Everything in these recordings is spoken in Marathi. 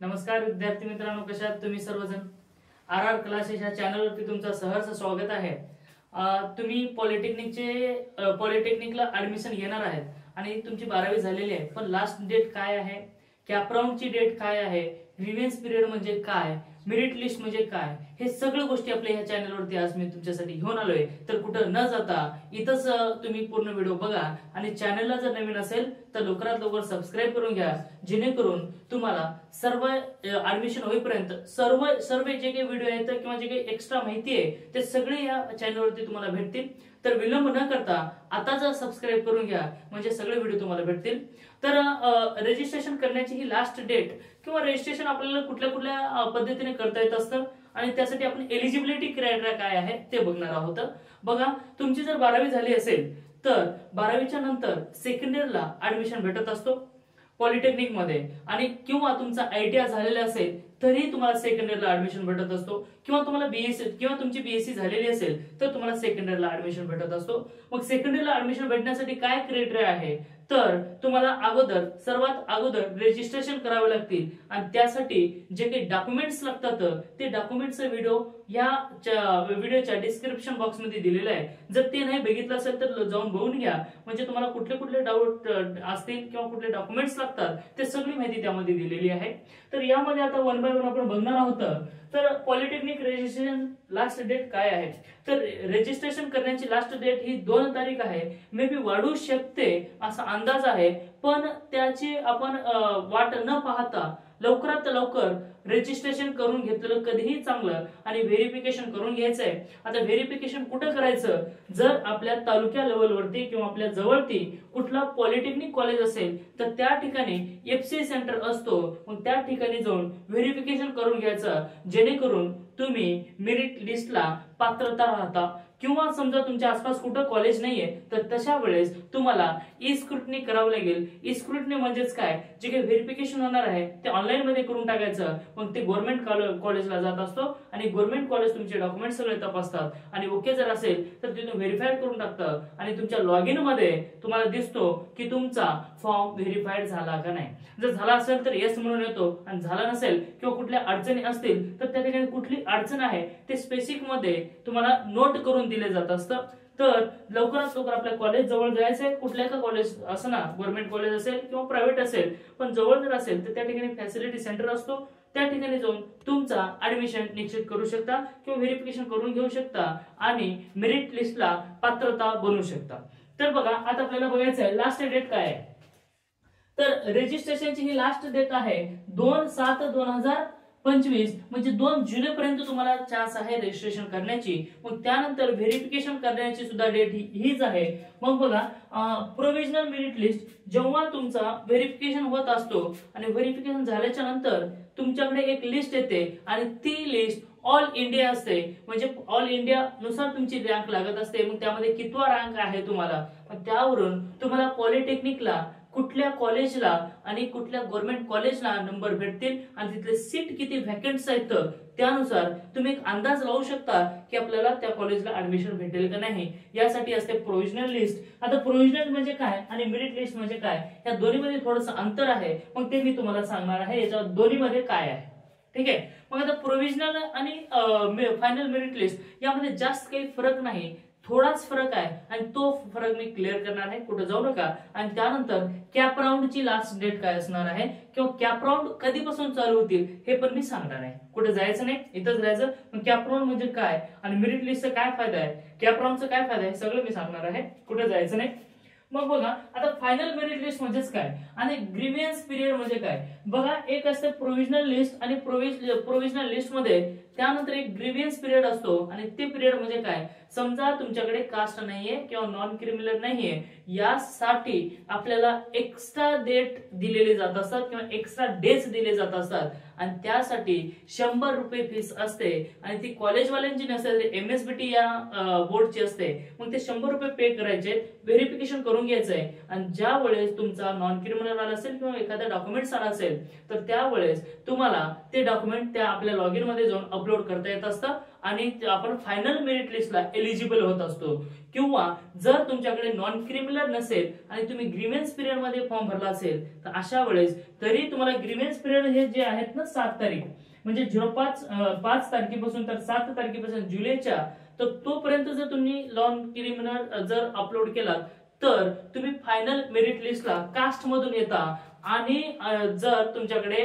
नमस्कार विद्यार्थी मित्रांनो, कशा आहात तुम्ही सर्वजण? आर आर क्लासेस या चॅनलवरती तुमचं सहर्ष स्वागत आहे. तुम्ही पॉलिटेक्निकला ऍडमिशन घेणार आहेत आणि तुमची 12वी झालेली आहे, पण लास्ट डेट काय आहे, कॅपराऊंडची डेट काय आहे, ग्रीव्हन्स पिरियड म्हणजे काय, मेरिट लिस्ट म्हणजे काय, हे सगळ्या गोष्टी आपल्या ह्या चॅनलवरती आज मी तुमच्यासाठी घेऊन आलोय. तर कुठं न जाता इथंच तुम्ही पूर्ण व्हिडिओ बघा आणि चॅनलला जर नवीन असेल तर लवकरात लवकर सबस्क्राईब करून घ्या, जेणेकरून तुम्हाला सर्व ऍडमिशन होईपर्यंत सर्व जे काही व्हिडिओ आहेत किंवा जे काही एक्स्ट्रा माहिती आहे ते सगळे या चॅनलवरती तुम्हाला भेटतील. तर विलंब न करता आताच सबस्क्राईब करून घ्या, म्हणजे सगळे व्हिडिओ तुम्हाला भेटतील. तर रजिस्ट्रेशन करण्याची ही लास्ट डेट किंवा रजिस्ट्रेशन आपल्याला कुठल्या कुठल्या पद्धतीने करता येत असतं आणि त्यासाठी आपण एलिजिबिलिटी क्रायटेरिया काय आहे ते बघणार आहोत. बघा, तुमची जर 12वी झाली असेल तर 12वीच्या नंतर सेकंड इयरला ऍडमिशन भेटत असतो पॉलिटेक्निक मध्ये, आणि किंवा तुमचा आयटीआय झालेला असेल तरी तुम्हाला सेकंड इयरला ऍडमिशन भेटत असतो, किंवा तुम्हाला बीएससी किंवा तुमची बीएससी झालेली असेल तर तुम्हाला सेकंड इयरला ऍडमिशन भेटत असतो. मग सेकंड इयरला ऍडमिशन भेटण्यासाठी काय क्रायटेरिया आहे, तर तुम्हाला सर्वात अगोदर रजिस्ट्रेशन करावे लागतील आणि त्यासाठी जे काही डॉक्युमेंट्स लागतात ते डॉक्युमेंटचा व्हिडिओ या व्हिडिओच्या डिस्क्रिप्शन बॉक्स मध्ये दिलेला आहे. जर ते नाही बघितलं असेल तर जाऊन बघून घ्या, म्हणजे तुम्हाला कुठले कुठले डाऊट असतील किंवा कुठले डॉक्युमेंट्स लागतात ते सगळी माहिती त्यामध्ये दिलेली आहे. तर यामध्ये आता वन बाय वन आपण बघणार आहोत. तर पॉलिटेक्निक रजिस्ट्रेशन लास्ट डेट काय आहे, तर रजिस्ट्रेशन करण्याची लास्ट डेट ही 2 तारीख आहे. मे बी वाढू शकते असा अंदाज आहे, पण त्याची आपण वाट न पाहता लवकरात लवकर रजिस्ट्रेशन करून घेतलेलं कधीही चांगलं आणि व्हेरिफिकेशन करून घ्यायचंय. आता व्हेरिफिकेशन कुठं करायचं, जर आपल्या तालुक्या लेवलवरती किंवा आपल्या जवळती कुठला पॉलिटेक्निक कॉलेज असेल तर त्या ठिकाणी एफसी सेंटर असतो, मग त्या ठिकाणी जाऊन व्हेरिफिकेशन करून घ्यायचं, जेणेकरून तुम्ही मेरिट लिस्टला पात्रता राहता. किंवा समजा तुमच्या आसपास कुठं कॉलेज नाहीये तर तशा वेळेस तुम्हाला ई स्क्रुटनी करावं लागेल. ई स्क्रुटनी म्हणजेच काय, जे काही व्हेरिफिकेशन होणार आहे ते ऑनलाईन मध्ये करून टाकायचं. मग ते गव्हर्नमेंट कॉलेजला जात असतो आणि गव्हर्नमेंट कॉलेज तुमचे डॉक्युमेंट सगळे तपासतात आणि ओके जर असेल तर तिथून व्हेरीफाईड करून टाकतं आणि तुमच्या लॉग इन मध्ये तुम्हाला दिसतो की तुमचा फॉर्म व्हेरीफाईड झाला का नाही. जर झाला असेल तर येस म्हणून येतो, आणि झाला नसेल किंवा कुठल्या अडचणी असतील तर त्या ठिकाणी कुठली अडचण आहे ते स्पेसिफिक मध्ये तुम्हाला नोट करून दिले जात असतं. तर लवकरात लवकर आपल्या कॉलेज जवळ जायचंय, कुठल्या का कॉलेज असं ना, गव्हर्नमेंट कॉलेज असेल किंवा प्रायव्हेट असेल, पण जवळ जर असेल तर त्या ठिकाणी फॅसिलिटी सेंटर असतो, त्या ठिकाणी जाऊन तुमचा ऍडमिशन निश्चित करू शकता किंवा व्हेरिफिकेशन करून घेऊ शकता आणि मेरिट लिस्टला पात्रता बनवू शकता. तर बघा, आता आपल्याला बघायचं आहे लास्ट डेट काय आहे. तर रजिस्ट्रेशनची ही लास्ट डेट आहे 2/7/2025, म्हणजे 2 जुलै पर्यंत तुम्हाला चान्स आहे रजिस्ट्रेशन करण्याची. मग त्यानंतर व्हेरिफिकेशन करण्याची सुद्धा डेट हीच आहे. मग बघा, प्रोव्हिजनल मेरिट लिस्ट जेव्हा तुमचा व्हेरिफिकेशन होत असतो आणि व्हेरिफिकेशन झाल्याच्या नंतर तुमच्याकडे एक लिस्ट येते आणि ती लिस्ट ऑल इंडिया असते, म्हणजे ऑल इंडिया नुसार तुमची रँक लागत असते. मग त्यामध्ये कितवा रँक आहे तुम्हाला, मग त्यावरून तुम्हाला पॉलिटेक्निकला कुठल्या कॉलेजला आणि कुठल्या गव्हर्नमेंट कॉलेजला नंबर भेटतील आणि तिथले सीट किती व्हॅकंट्स आहेत त्यानुसार तुम्ही एक अंदाज लावू शकता की आपल्याला त्या कॉलेजला ऍडमिशन भेटेल का नाही. यासाठी असते प्रोव्हिजनल लिस्ट. आता प्रोव्हिजनल म्हणजे काय आणि मेरिट लिस्ट म्हणजे काय, या दोन्हीमध्ये थोडंसं अंतर आहे, मग ते मी तुम्हाला सांगणार आहे याच्या दोन्हीमध्ये काय आहे. ठीक आहे. मग आता प्रोव्हिजनल आणि फायनल मेरिट लिस्ट यामध्ये जास्त काही फरक नाही, थोडाच फरक आहे आणि तो फरक मी क्लिअर करणार आहे, कुठे जाऊ नका. आणि त्यानंतर कॅप राऊंडची लास्ट डेट काय असणार आहे किंवा कॅप राऊंड कधीपासून चालू होतील हे पण मी सांगणार आहे. कुठे जायचं नाही, इथंच राहायचं. मग कॅप राऊंड म्हणजे काय आणि मेरिट लिस्टचा काय फायदा आहे, कॅप राऊंडचा काय फायदा आहे, सगळं मी सांगणार आहे, कुठे जायचं नाही. मग बघा, आता फायनल मेरिट लिस्ट म्हणजेच काय आणि ग्रीव्हन्स पिरियड म्हणजे काय. बघा, एक असते प्रोव्हिजनल लिस्ट आणि प्रोव्हिजनल लिस्ट मध्ये त्यानंतर एक ग्रीव्हन्स पिरियड असतो आणि ते पिरियड म्हणजे काय, समजा तुमच्याकडे कास्ट नाहीये किंवा नॉन क्रिमिनल नाहीये, यासाठी आपल्याला एक्स्ट्रा डेट दिलेले जात असतात किंवा एक्स्ट्रा डेज दिले जात असतात आणि त्यासाठी 100 रुपये फीस असते आणि ती कॉलेजवाल्यांची नसेल, एमएसबीटी या बोर्डची असते. मग ते 100 रुपये पे करायचे, व्हेरिफिकेशन करून घ्यायचंय आणि ज्या वेळेस तुमचा नॉन क्रिमिनल आला असेल किंवा एखादा डॉक्युमेंट आला असेल तर त्यावेळेस तुम्हाला ते डॉक्युमेंट त्या आपल्या लॉग इन मध्ये जाऊन अपलोड करता येत असतं आणि आपण फायनल मेरिट लिस्टला एलिजिबल होत असतो. किंवा जर तुमच्याकडे नॉन क्रिमिनल नसेल आणि तुम्ही ग्रीव्हन्स पिरियड मध्ये फॉर्म भरला असेल तर अशा वेळेस तरी तुम्हाला ग्रीव्हन्स पिरियड हे जे आहेत ना 7 तारीख म्हणजे 5 तारखेपासून तर 7 तारखेपासून जुलैच्या, तर तोपर्यंत जर तुम्ही नॉन क्रिमिनल जर अपलोड केला तर तुम्ही फायनल मेरिट लिस्टला कास्ट मधून येता. आणि जर तुमच्याकडे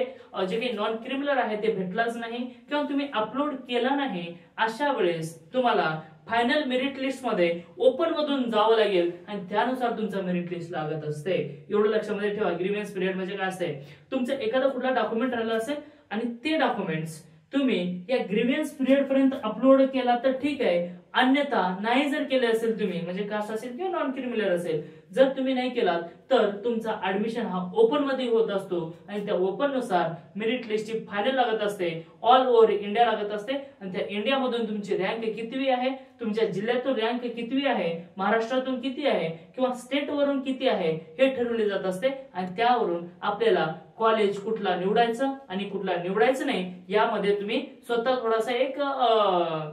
जे काही नॉन क्रिमिनल आहे ते भेटलाच नाही किंवा तुम्ही अपलोड केला नाही अशा वेळेस तुम्हाला फायनल मेरिट लिस्ट मध्ये ओपन मधून जावं लागेल आणि त्यानुसार तुमचं मेरिट लिस्ट लागत असते. एवढं लक्षामध्ये ठेवा. ग्रीव्हन्स पिरियड म्हणजे काय असते, तुमचं एखादा कुठला डॉक्युमेंट राहिलं असेल आणि ते डॉक्युमेंट्स तुम्ही या ग्रीव्हन्स पिरियड पर्यंत अपलोड केला तर ठीक आहे, अन्यथा नाही जर केले असेल तुम्ही म्हणजे कास्ट असेल किंवा नॉन क्रिमिनल असेल, जर तुम्ही नाही केलात तर तुमचा ऍडमिशन हा ओपन मध्ये होत असतो आणि त्या ओपन नुसार मेरिट लिस्टची फायनल लागत असते. ऑल ओव्हर इंडिया लागत असते आणि त्या इंडियामधून तुमची रँक कितवी आहे, तुमच्या जिल्ह्यातून रँक कितवी आहे, महाराष्ट्रातून किती आहे किंवा स्टेट वरून किती आहे हे ठरवले जात असते. आणि त्यावरून आपल्याला कॉलेज कुठला निवडायचं आणि कुठला निवडायचं नाही यामध्ये तुम्ही स्वतः थोडासा एक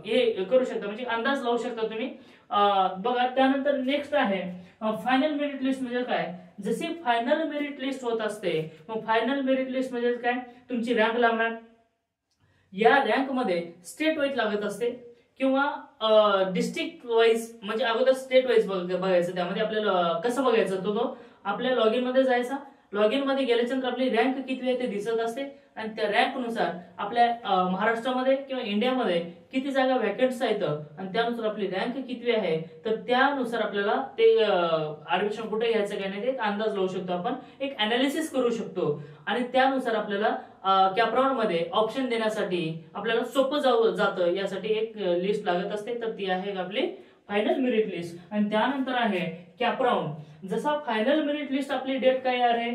हे करू शकता म्हणजे अंदाज लावू शकता तुम्ही. बघा त्यानंतर नेक्स्ट आहे फायनल मेरिट लिस्ट म्हणजे काय. जसे फायनल मेरिट लिस्ट होत असते मग फायनल मेरिट लिस्ट म्हणजे काय, तुमची रँक लागणार. या रँक मध्ये स्टेट वाईज लागत असते किंवा डिस्ट्रिक्ट वाईज म्हणजे अगोदर स्टेट वाईज बघायचं. त्यामध्ये आपल्याला कसं बघायचं तो आपल्या लॉग इन मध्ये जायचा. लॉग इन मध्ये गेल्यानंतर आपली रँक किती आहे ते दिसत असते आणि त्या रँक नुसार आपल्या महाराष्ट्रामध्ये किंवा इंडियामध्ये किती जागा व्हॅकंट्स आहेत आणि त्यानुसार आपली रँक किती आहे तर त्यानुसार आपल्याला ते ऍडमिशन कुठे घ्यायचं काय नाही ते एक अंदाज लावू शकतो आपण, एक अनालिसिस करू शकतो. आणि त्यानुसार आपल्याला कॅपराउंड मध्ये ऑप्शन देण्यासाठी आपल्याला सोपं जातं. यासाठी एक लिस्ट लागत असते तर ती आहे आपली फायनल मेरिट लिस्ट. आणि त्यानंतर आहे कॅपराउंड. जसा फायनल मेरिट लिस्ट आपली डेट काय आहे,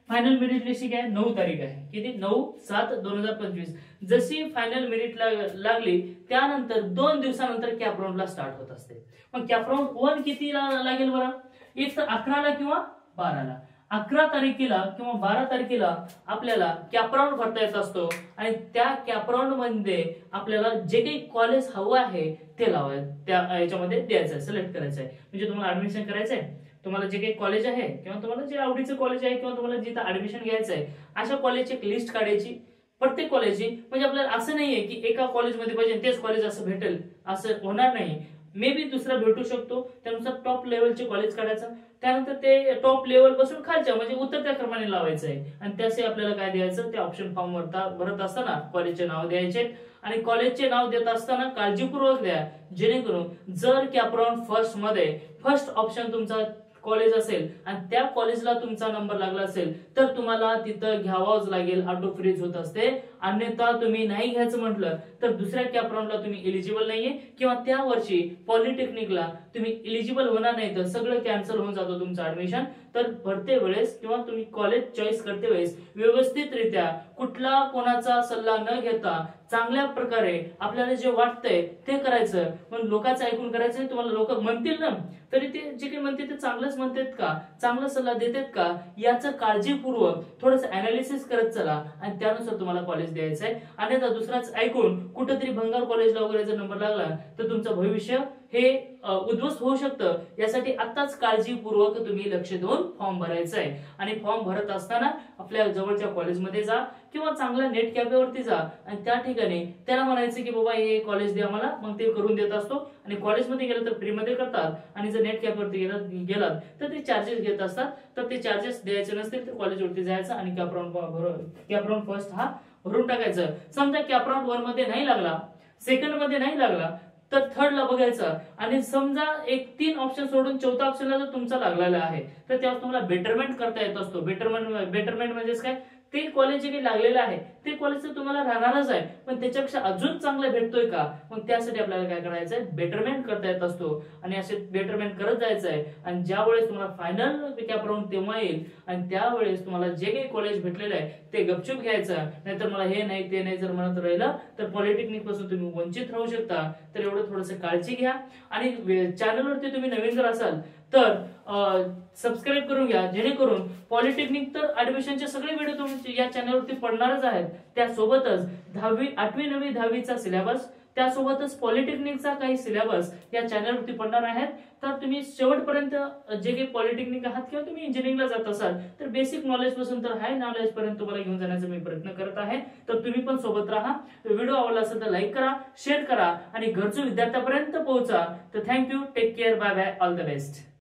फायनल मेरिट लिस्ट काय 9 तारीख आहे. किती 9/7/2025. जशी फायनल मेरिट लागली त्यानंतर 2 दिवसानंतर कॅपराउंडला स्टार्ट होत असते. मग कॅपराउंड 1 किती लागेल बरं, एक तर 11ला किंवा 12ला. 11 तारखेला किंवा 12 तारखेला आपल्याला कॅपराउंड भरता येत असतो आणि त्या कॅपराउंड मध्ये आपल्याला जे काही कॉलेज हवं आहे ते लावायचं, त्या याच्यामध्ये द्यायचं आहे, सिलेक्ट करायचं आहे. म्हणजे तुम्हाला ऍडमिशन करायचं आहे, तुम्हाला जे काही कॉलेज आहे किंवा तुम्हाला जे आवडीचं कॉलेज आहे किंवा तुम्हाला जिथं ऍडमिशन घ्यायचं आहे अशा कॉलेजची एक लिस्ट काढायची प्रत्येक कॉलेजची. म्हणजे आपल्याला असं नाहीये की एका कॉलेजमध्ये पाहिजे तेच कॉलेज असं भेटेल असं होणार नाही. मे बी दुसरा भेटू शकतो. त्यानुसार टॉप लेवलचे कॉलेज काढायचं, त्यानंतर ते टॉप लेवल पासून खालच्या म्हणजे उतरत्या क्रमाने लावायचं आहे. आणि त्याचे आपल्याला काय द्यायचं, ते ऑप्शन फॉर्म भरत असताना कॉलेजचे नाव द्यायचे आणि कॉलेजचे नाव देत असताना काळजीपूर्वक द्या, जेणेकरून जर कॅपराउंड फर्स्ट मध्ये फर्स्ट ऑप्शन तुमचा कॉलेज असेल आणि त्या कॉलेजला तुमचा नंबर लागला असेल तर तुम्हाला तिथं घ्यावाच लागेल, ऑटो फ्रीज होत असते. अन्यथा तुम्ही नाही घ्यायचं म्हटलं तर दुसऱ्या कॅपराउंडला तुम्ही एलिजिबल नाहीये किंवा त्या वर्षी पॉलिटेक्निकला तुम्ही एलिजिबल होणार नाही तर सगळं कॅन्सल होऊन जातो तुमचं ऍडमिशन. तर भरते वेळेस किंवा तुम्ही कॉलेज चॉईस करते वेळेस व्यवस्थितरित्या कुठला कोणाचा सल्ला न घेता चांगल्या प्रकारे आपल्याला जे वाटतंय ते करायचं. पण लोकांचं ऐकून करायचं नाही. तुम्हाला लोक म्हणतील ना तरी ते जे काही म्हणते ते चांगलंच म्हणतात का, चांगला सल्ला देतात का याचं काळजीपूर्वक थोडंसं अनालिसिस करत चला आणि त्यानुसार तुम्हाला कॉलेज द्यायचं आहे. अन्यथा दुसराच ऐकून कुठेतरी भंगार कॉलेजला वगैरे जर नंबर लागला तर तुमचं भविष्य हे उद्ध्वस्त होऊ शकतं. यासाठी आताच काळजीपूर्वक तुम्ही लक्ष देऊन फॉर्म भरायचा आहे. आणि फॉर्म भरत असताना आपल्या जवळच्या कॉलेजमध्ये जा किंवा चांगल्या नेट कॅफेवरती जा आणि त्या ठिकाणी त्याला म्हणायचं की बाबा हे कॉलेज द्या मला, मग ते करून देत असतो. आणि कॉलेजमध्ये गेलं तर फ्रीमध्ये करतात आणि जर नेट कॅफेवरती गेलात तर ते चार्जेस घेत असतात. तर ते चार्जेस द्यायचे नसतील तर कॉलेजवरती जायचं आणि कॅपराउंड फर्स्ट हा भरून टाकायचं. समजा कॅपराउंड 1 मध्ये नाही लागला, सेकंड मध्ये नाही लागला तर थर्ड ला बघायचं. आणि समजा एक 3 ऑप्शन सोडून 4था ऑप्शनला जर तुमचा लागलेला आहे तर तेव्हा तुम्हाला बेटरमेंट करता येत असतो. बेटरमेंट म्हणजे काय, ते कॉलेज जे काही लागलेलं आहे ते कॉलेज तर तुम्हाला राहणारच आहे पण त्याच्यापेक्षा अजून चांगलं भेटतोय का, मग त्यासाठी आपल्याला काय करायचंय, बेटरमेंट करता येत असतो. आणि असे बेटरमेंट करत जायचं आहे. आणि ज्या वेळेस तुम्हाला फायनल कॅपराउंड तेव्हा येईल आणि त्यावेळेस तुम्हाला जे काही कॉलेज भेटलेलं आहे ते गपचूप घ्यायचं. नाहीतर मला हे नाही ते नाही जर म्हणत राहिलं तर पॉलिटेक्निक पासून तुम्ही वंचित राहू शकता. तर एवढं थोडंसं काळजी घ्या. आणि चॅनलवरती तुम्ही नवीन जर असाल तर सबस्क्राईब करून घ्या, जेणेकरून पॉलिटेक्निक तर ऍडमिशनचे सगळे व्हिडिओ तुमचे या चॅनलवरती पडणारच आहेत. त्यासोबतच 10वी 8वी 9वी 10वीचा सिलेबस त्यासोबतच पॉलिटेक्निकचा काही सिलेबस या चॅनलवरती पडणार आहेत. तर तुम्ही शेवटपर्यंत जे काही पॉलिटेक्निक आहात किंवा तुम्ही इंजिनिअरिंगला जात असाल तर बेसिक नॉलेज पासून तर हाय नॉलेज पर्यंत तुम्हाला घेऊन जाण्याचा मी प्रयत्न करत आहे. तर तुम्ही पण सोबत राहा. व्हिडिओ आवडला असेल तर लाईक करा, शेअर करा आणि गरजू विद्यार्थ्यापर्यंत पोहोचा. तर thank you, take care, bye bye, all the best.